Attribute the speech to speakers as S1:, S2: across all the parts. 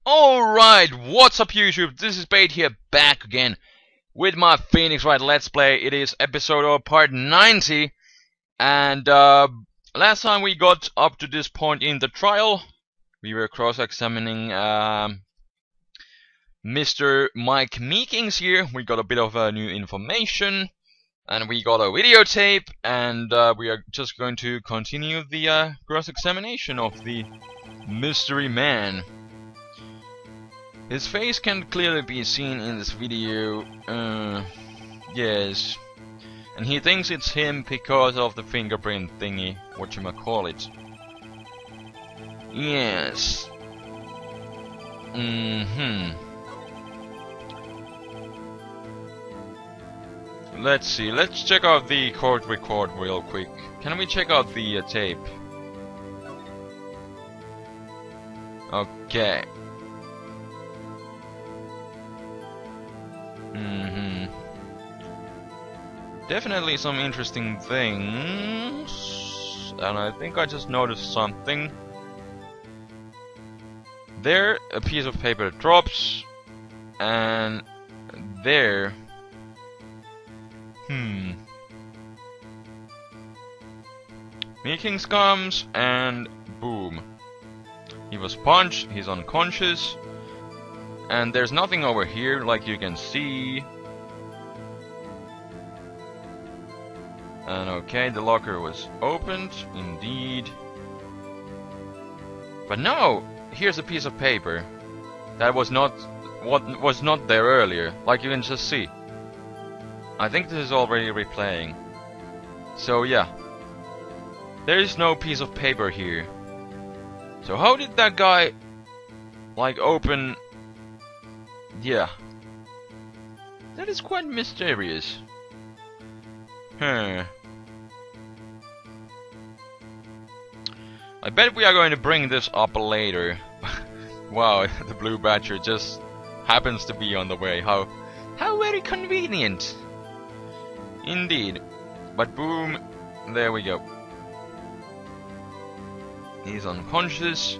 S1: Alright, what's up YouTube? This is SPADE here, back again with my Phoenix Wright Let's Play. It is episode or part 90. And last time we got up to this point in the trial, we were cross-examining Mr. Mike Meekings here. We got a bit of new information, and we got a videotape, and we are just going to continue the cross-examination of the mystery man. His face can clearly be seen in this video, yes. And he thinks it's him because of the fingerprint thingy, whatchamacallit. Yes. Let's see, let's check out the court record real quick. Can we check out the tape? Okay. Definitely some interesting things, and I think I just noticed something. There, a piece of paper drops, and there. Meekings comes, and boom. He was punched, he's unconscious, and there's nothing over here like you can see. And okay, the locker was opened, indeed. But no! Here's a piece of paper that was not what was not there earlier, like you can just see. I think this is already replaying. So yeah. There is no piece of paper here. So how did that guy like open? Yeah. That is quite mysterious. I bet we are going to bring this up later. Wow, the blue badger just happens to be on the way. How very convenient. Indeed. But boom, there we go. He's unconscious.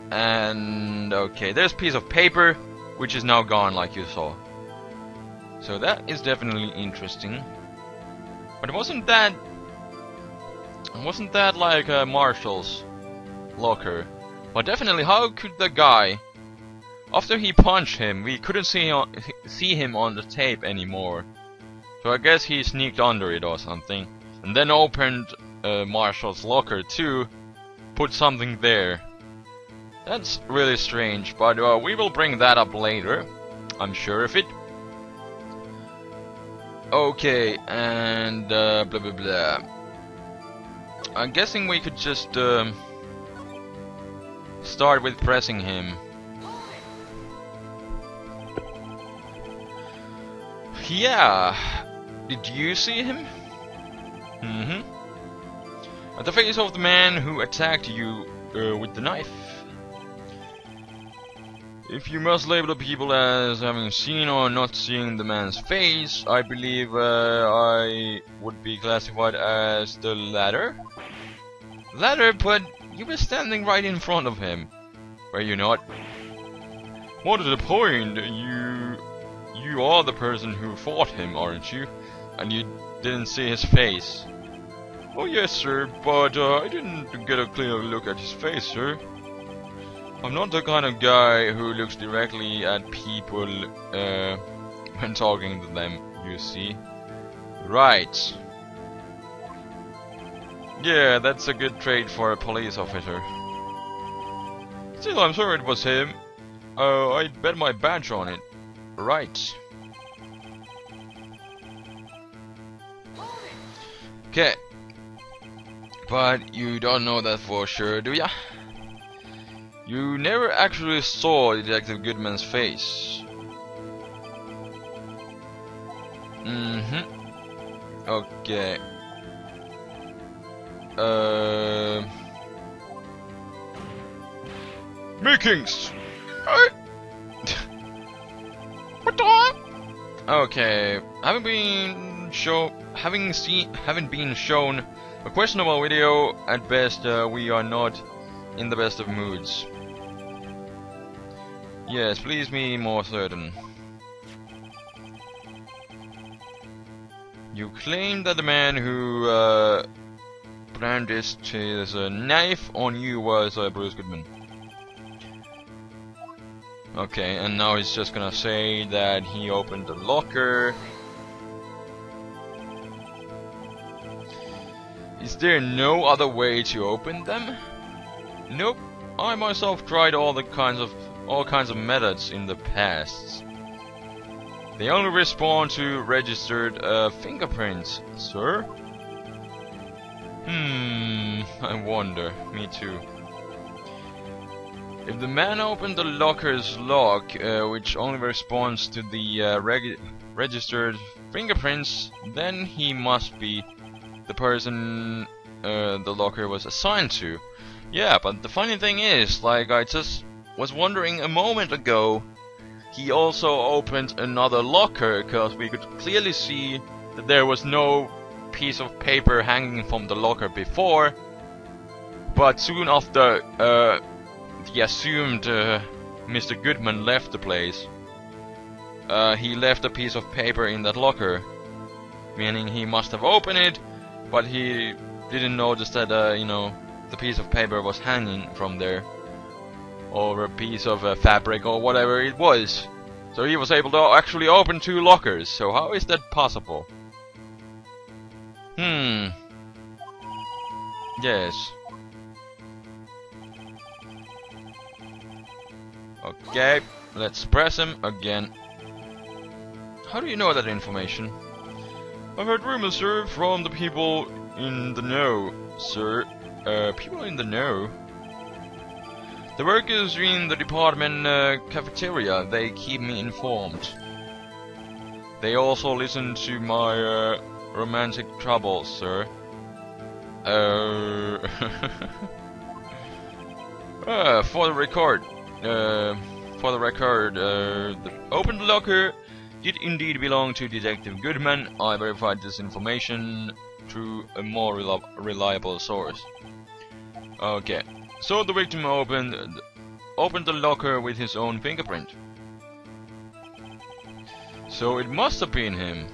S1: And okay, there's a piece of paper which is now gone, like you saw. So that is definitely interesting. But wasn't that like Marshall's locker? But definitely, how could the guy, after he punched him, we couldn't see him on the tape anymore. So I guess he sneaked under it or something, and then opened Marshall's locker too, put something there. That's really strange, but we will bring that up later, I'm sure of it. Okay, and blah blah blah. I'm guessing we could just start with pressing him. Yeah. Did you see him? At the face of the man who attacked you with the knife. If you must label the people as having seen or not seeing the man's face, I believe I would be classified as the latter. Latter, but you were standing right in front of him, were you not? What is the point? You are the person who fought him, aren't you? And you didn't see his face. Oh yes, sir, but I didn't get a clear look at his face, sir. I'm not the kind of guy who looks directly at people when talking to them, you see. Right. Yeah, that's a good trait for a police officer. Still, I'm sure it was him. I bet my badge on it. Right. Okay. But you don't know that for sure, do ya? You never actually saw Detective Goodman's face. Okay. Meekings! What the? Okay. Having been shown a questionable video, at best we are not in the best of moods. Yes, please be more certain. You claim that the man who brandished his knife on you was Bruce Goodman. Okay, and now he's just gonna say that he opened the locker. Is there no other way to open them? Nope. I myself tried all kinds of methods in the past. They only respond to registered fingerprints, sir. I wonder. Me too. If the man opened the locker's lock, which only responds to the registered fingerprints, then he must be the person the locker was assigned to. Yeah, but the funny thing is, like I just was wondering a moment ago, he also opened another locker, because we could clearly see that there was no piece of paper hanging from the locker before, but soon after the assumed Mr. Goodman left the place, he left a piece of paper in that locker, meaning he must have opened it, but he didn't notice that, you know, the piece of paper was hanging from there, or a piece of fabric or whatever it was. So he was able to actually open 2 lockers. So how is that possible? Yes. Okay, let's press him again. How do you know that information? I've heard rumors, sir, from the people in the know, sir. People in the know? The workers in the department cafeteria, they keep me informed. They also listen to my romantic troubles, sir. For the record, the open locker did indeed belong to Detective Goodman. I verified this information through a more reliable source. Okay, so the victim opened the locker with his own fingerprint. So it must have been him.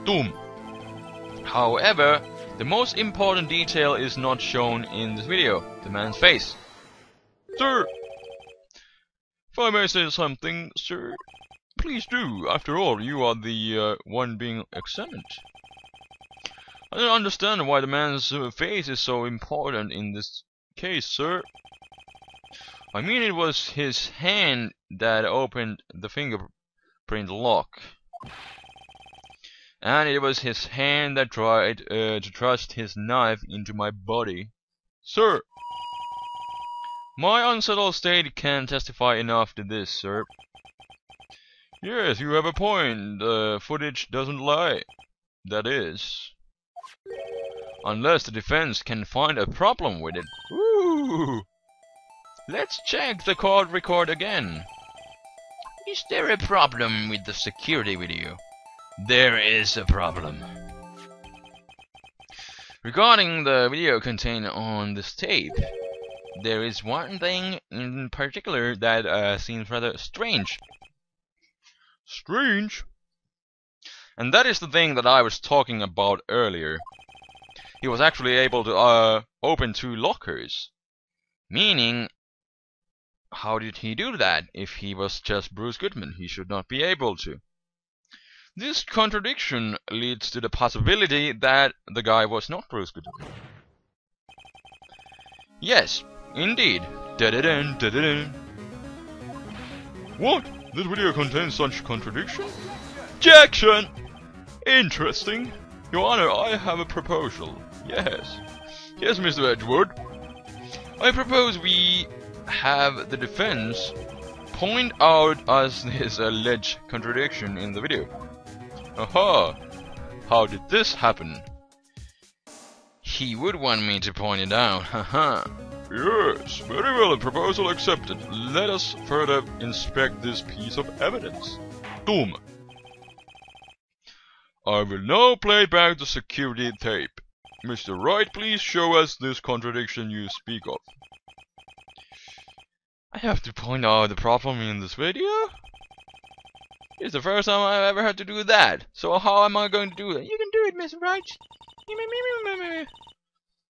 S1: Doom. However, the most important detail is not shown in this video: the man's face. Sir, if I may say something, sir, please do. After all, you are the one being examined. I don't understand why the man's face is so important in this case, sir. I mean, it was his hand that opened the fingerprint lock. And it was his hand that tried to thrust his knife into my body. Sir, my unsettled state can't testify enough to this, sir. Yes, you have a point. Footage doesn't lie. That is, unless the defense can find a problem with it. Ooh! Let's check the court record again. Is there a problem with the security video? There is a problem. Regarding the video contained on this tape, there is one thing in particular that seems rather strange. Strange? And that is the thing that I was talking about earlier. He was actually able to open 2 lockers. Meaning, how did he do that? If he was just Bruce Goodman, he should not be able to. This contradiction leads to the possibility that the guy was not Bruce Goodman. Yes, indeed. Da-da-dun, da-da-dun. What? This video contains such contradiction? Jackson! Interesting. Your Honor, I have a proposal. Yes. Yes, Mr. Edgewood. I propose we have the defense point out us this alleged contradiction in the video. Aha! How did this happen? He would want me to point it out, haha. Yes, very well, proposal accepted. Let us further inspect this piece of evidence. Doom. I will now play back the security tape. Mr. Wright, please show us this contradiction you speak of. I have to point out the problem in this video. It's the first time I've ever had to do that. So how am I going to do it? You can do it, Miss Wright.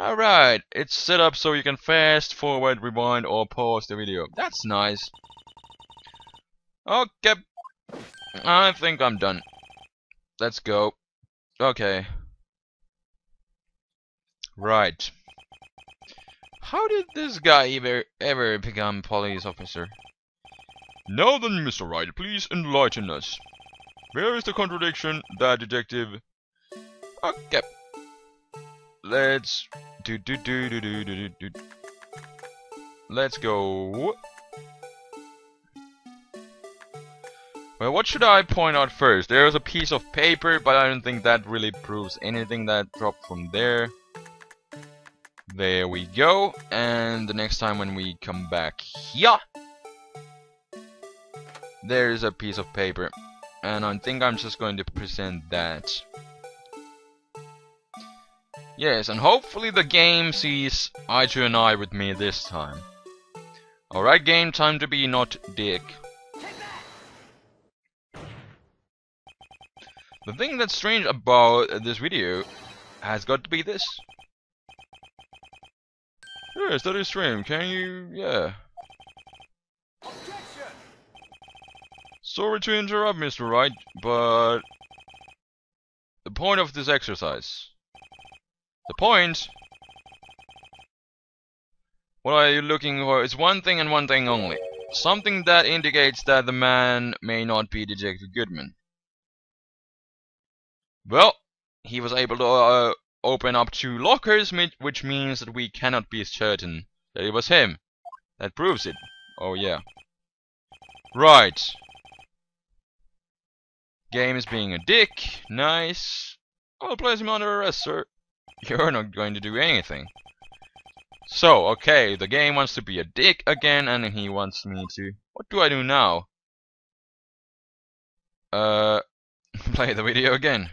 S1: Alright, it's set up so you can fast forward, rewind, or pause the video. That's nice. Okay. I think I'm done. Let's go. Okay. Right. How did this guy ever become police officer? Now then, Mr. Wright, please enlighten us. Where is the contradiction that detective... Okay. Let's... Let's go... Well, what should I point out first? There's a piece of paper, but I don't think that really proves anything that dropped from there. There we go. And the next time when we come back here, there's a piece of paper. And I think I'm just going to present that. Yes, and hopefully the game sees eye to an eye with me this time. Alright game, time to be not dick. The thing that's strange about this video has got to be this. Yes, that is strange. Can you... yeah.
S2: Objection!
S1: Sorry to interrupt, Mr. Wright, but... the point of this exercise... the point... what are you looking for? It's one thing and one thing only. Something that indicates that the man may not be Detective Goodman. Well, he was able to open up 2 lockers, which means that we cannot be certain that it was him. That proves it. Oh yeah. Right. Game is being a dick. Nice. I'll place him under arrest, sir. You're not going to do anything. So, okay, the game wants to be a dick again, and he wants me to... what do I do now? Play the video again.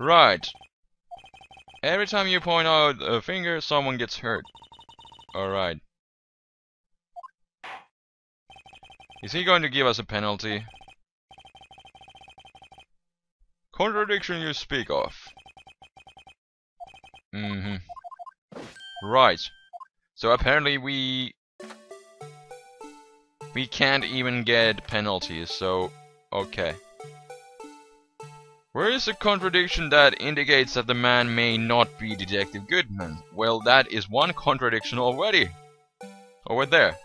S1: Right. Every time you point out a finger, someone gets hurt. Alright. Is he going to give us a penalty? Contradiction you speak of. Right. So apparently we can't even get penalties, so okay. Where is the contradiction that indicates that the man may not be Detective Goodman? Well, that is one contradiction already. Over there.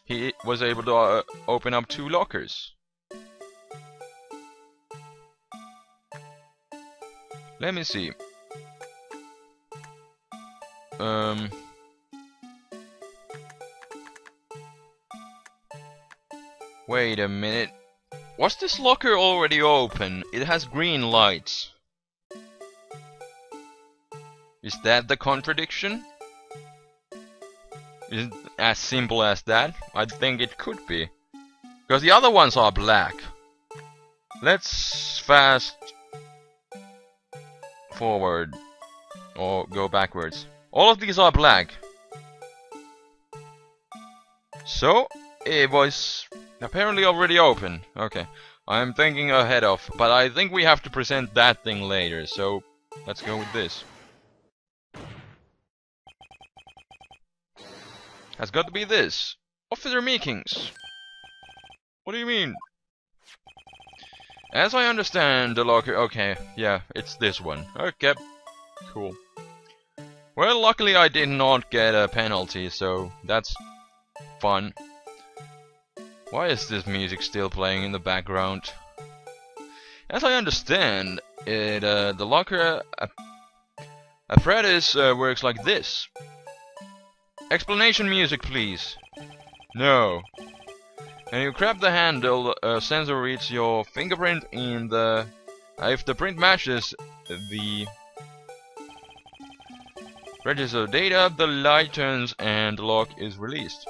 S1: He was able to open up 2 lockers. Let me see. Wait a minute. Was this locker already open? It has green lights. Is that the contradiction? Is it as simple as that? I think it could be. Because the other ones are black. Let's fast forward. Or go backwards. All of these are black. So, it was apparently already open. Okay. I'm thinking ahead of, but I think we have to present that thing later, so let's go with this. Has got to be this. Officer Meekings. What do you mean? As I understand the locker... okay, yeah, it's this one. Okay, cool. Well, luckily I did not get a penalty, so that's fun. Why is this music still playing in the background? As I understand it, the locker apparatus works like this. Explanation music, please. No. And you grab the handle, sensor reads your fingerprint in the... if the print matches the register data, the light turns and the lock is released.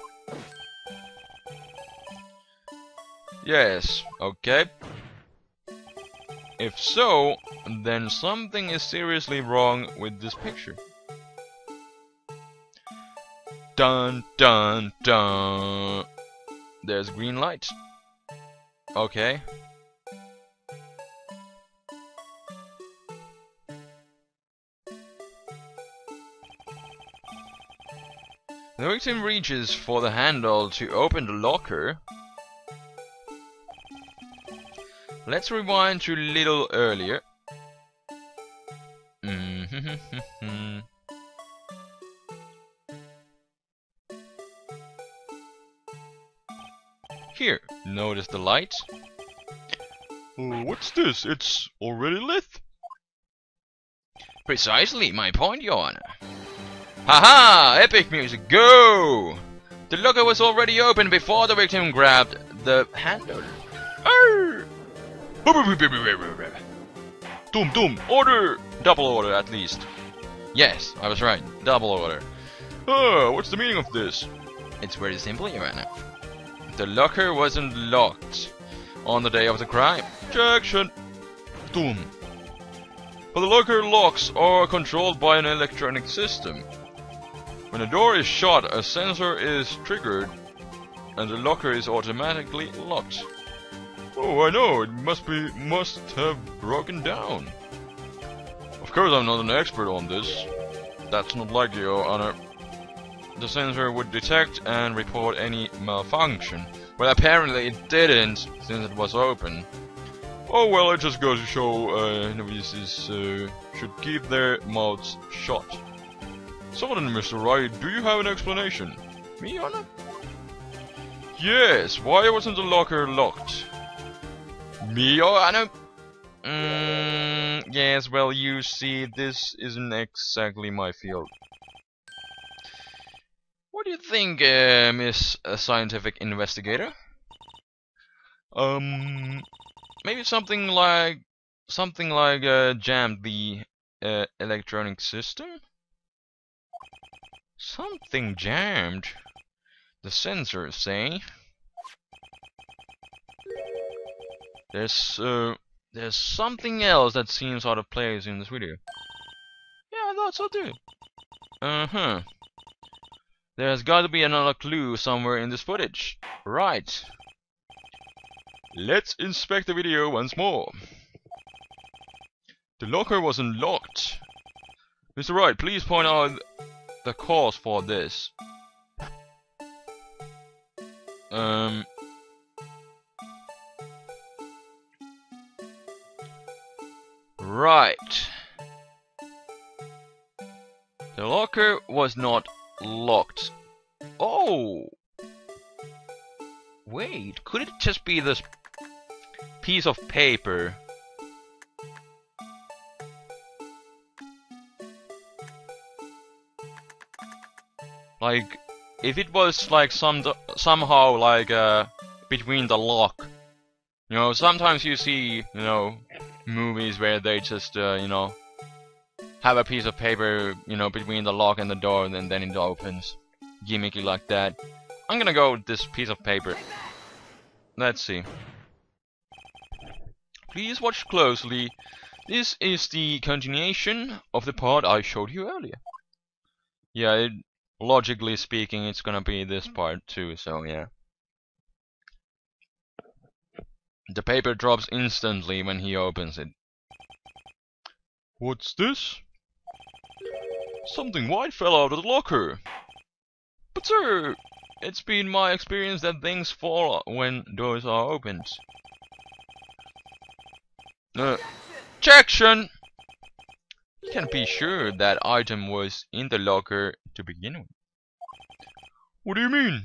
S1: Yes, okay. If so, then something is seriously wrong with this picture. Dun dun dun. There's green light. Okay. The victim reaches for the handle to open the locker. Let's rewind to a little earlier. Here, notice the light? Oh, what's this? It's already lit. Precisely my point, Your Honor. Haha! Epic music, go! The locker was already open before the victim grabbed the handle. Arr! Doom, order! Double order, at least. Yes, I was right, double order. Oh, what's the meaning of this? It's very simple, Your Honor. The locker wasn't locked on the day of the crime. Objection! Doom. But the locker locks are controlled by an electronic system. When a door is shut, a sensor is triggered and the locker is automatically locked. Oh, I know, it must have broken down. Of course I'm not an expert on this. That's not like Your Honor. The sensor would detect and report any malfunction. Well, apparently it didn't, since it was open. Oh well, it just goes to show novices should keep their mouths shut. So then, Mr. Wright, do you have an explanation? Me, Your Honor? Yes, why wasn't the locker locked? Me, Your Honor? Yes, well, you see, this isn't exactly my field. What do you think, Miss Scientific Investigator? Maybe something like jammed the electronic system? Something jammed? The sensors, say? There's something else that seems out of place in this video. Yeah, I thought so too. Uh-huh. There's got to be another clue somewhere in this footage. Right. Let's inspect the video once more. The locker wasn't locked. Mr. Wright, please point out the cause for this. Right. The locker was not locked. Oh! Wait, could it just be this piece of paper? Like, if it was like somehow like between the lock. You know, sometimes you see, you know, movies where they just you know, have a piece of paper, you know, between the lock and the door, and then it opens. Gimmicky like that. I'm gonna go with this piece of paper. Let's see. Please watch closely. This is the continuation of the part I showed you earlier. Yeah, logically speaking, it's gonna be this part too, so yeah. The paper drops instantly when he opens it. What's this? Something white fell out of the locker. But sir, it's been my experience that things fall when doors are opened. Objection! You can be sure that item was in the locker to begin with. What do you mean?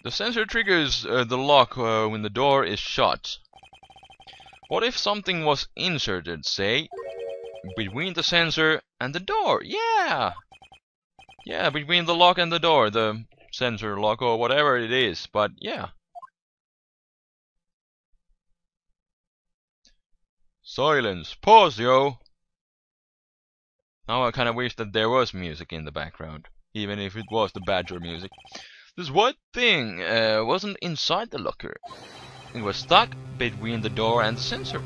S1: The sensor triggers the lock when the door is shut. What if something was inserted, say, between the sensor and the door? Yeah! Yeah, between the lock and the door, the sensor lock or whatever it is, but yeah. Silence. Pause, yo! Now I kinda wish that there was music in the background, even if it was the Badger music. This white thing wasn't inside the locker. It was stuck between the door and the sensor.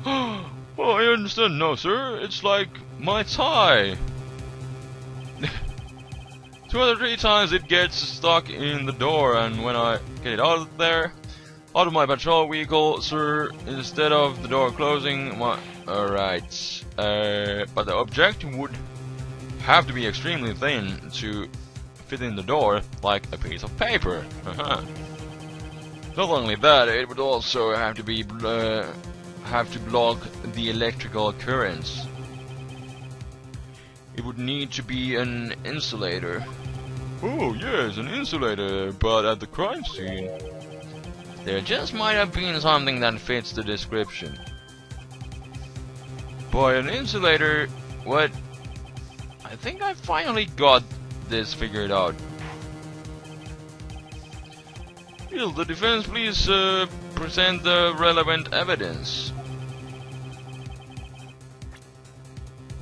S1: Oh, I understand now, sir. It's like my tie. 2 or 3 times it gets stuck in the door, and when I get it out of there, out of my patrol vehicle, sir, instead of the door closing, alright. But the object would have to be extremely thin to fit in the door, like a piece of paper. Not only that, it would also have to be have to block the electrical currents. It would need to be an insulator. Oh yes, an insulator, but at the crime scene there just might have been something that fits the description. By an insulator, what? I think I finally got this figured out. Will the defense please present the relevant evidence?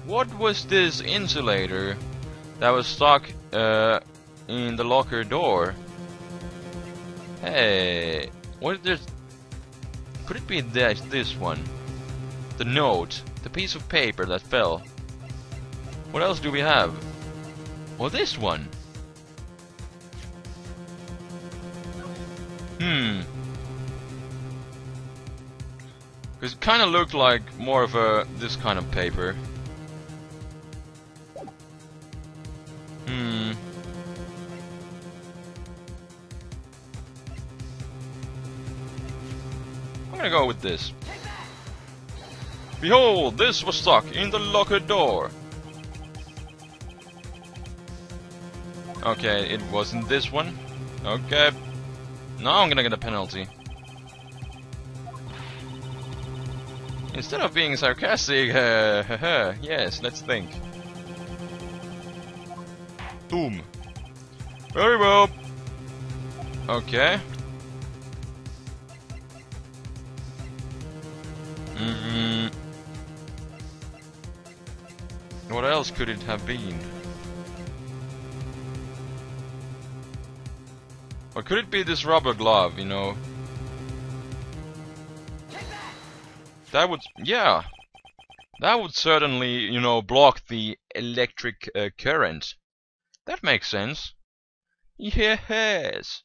S1: What was this insulator that was stuck in the locker door? Hey, what is could it be this one? The note, the piece of paper that fell. What else do we have? Well, this one. Because it kind of looked like more of this kind of paper. I'm gonna go with this. Behold, this was stuck in the locker door. Okay, it wasn't this one. Okay. Now I'm gonna get a penalty. Instead of being sarcastic, yes, let's think. Boom. Very well. Okay. What else could it have been? Or could it be this rubber glove, you know? That would, yeah. That would certainly, you know, block the electric current. That makes sense. Yes.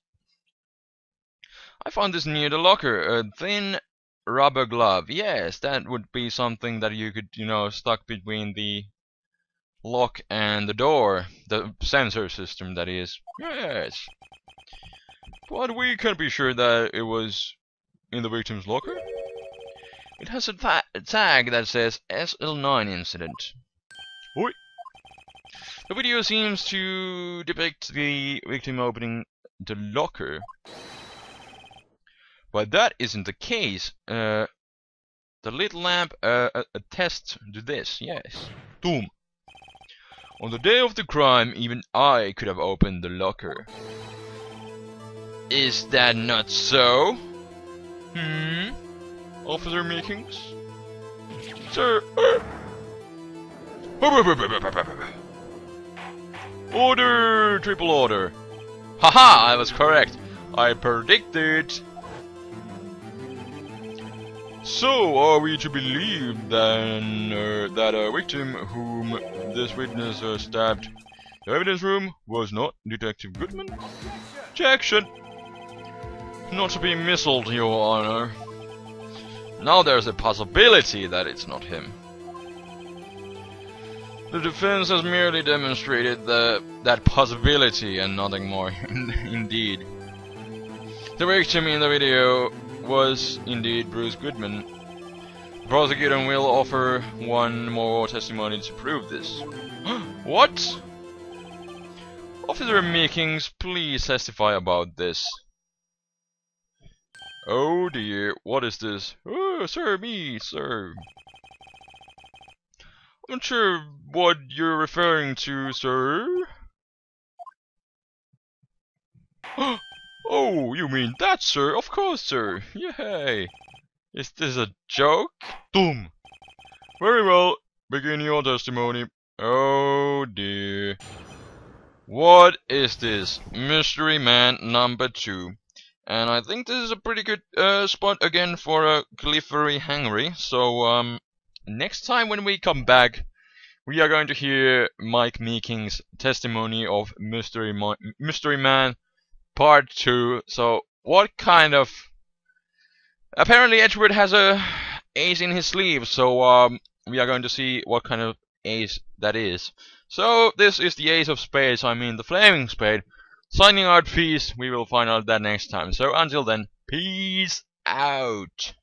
S1: I found this near the locker. A thin rubber glove. Yes, that would be something that you could, you know, stuck between the lock and the door. The sensor system, that is. Yes. But we can be sure that it was in the victim's locker. It has a tag that says SL9 incident. Oi. The video seems to depict the victim opening the locker. But that isn't the case. The little lamp attests to this, yes. Doom. On the day of the crime, even I could have opened the locker. Is that not so? Officer Meekings? Sir! Order! Triple order! Haha! I was correct! I predicted! So, are we to believe then that a victim whom this witness stabbed the evidence room was not Detective Goodman? Objection! Not to be missiled, Your Honor. Now there's a possibility that it's not him. The defense has merely demonstrated that possibility and nothing more. Indeed. The victim in the video was indeed Bruce Goodman. The prosecutor will offer one more testimony to prove this. What? Officer Meekings, please testify about this. Oh dear, what is this? Oh, sir, me, sir. I'm not sure what you're referring to, sir. Oh, you mean that, sir? Of course, sir. Yay. Is this a joke? Doom. Very well. Begin your testimony. Oh dear. What is this? Mystery Man number 2. And I think this is a pretty good spot again for a Cliffery Hangry. So next time when we come back, we are going to hear Mike Meeking's testimony of Mystery Man Part 2. So, what kind of... Apparently Edgeworth has a ace in his sleeve, so we are going to see what kind of ace that is. So, this is the Ace of Spades, I mean the Flaming Spade. Signing out, peace. We will find out that next time. So, until then, peace out.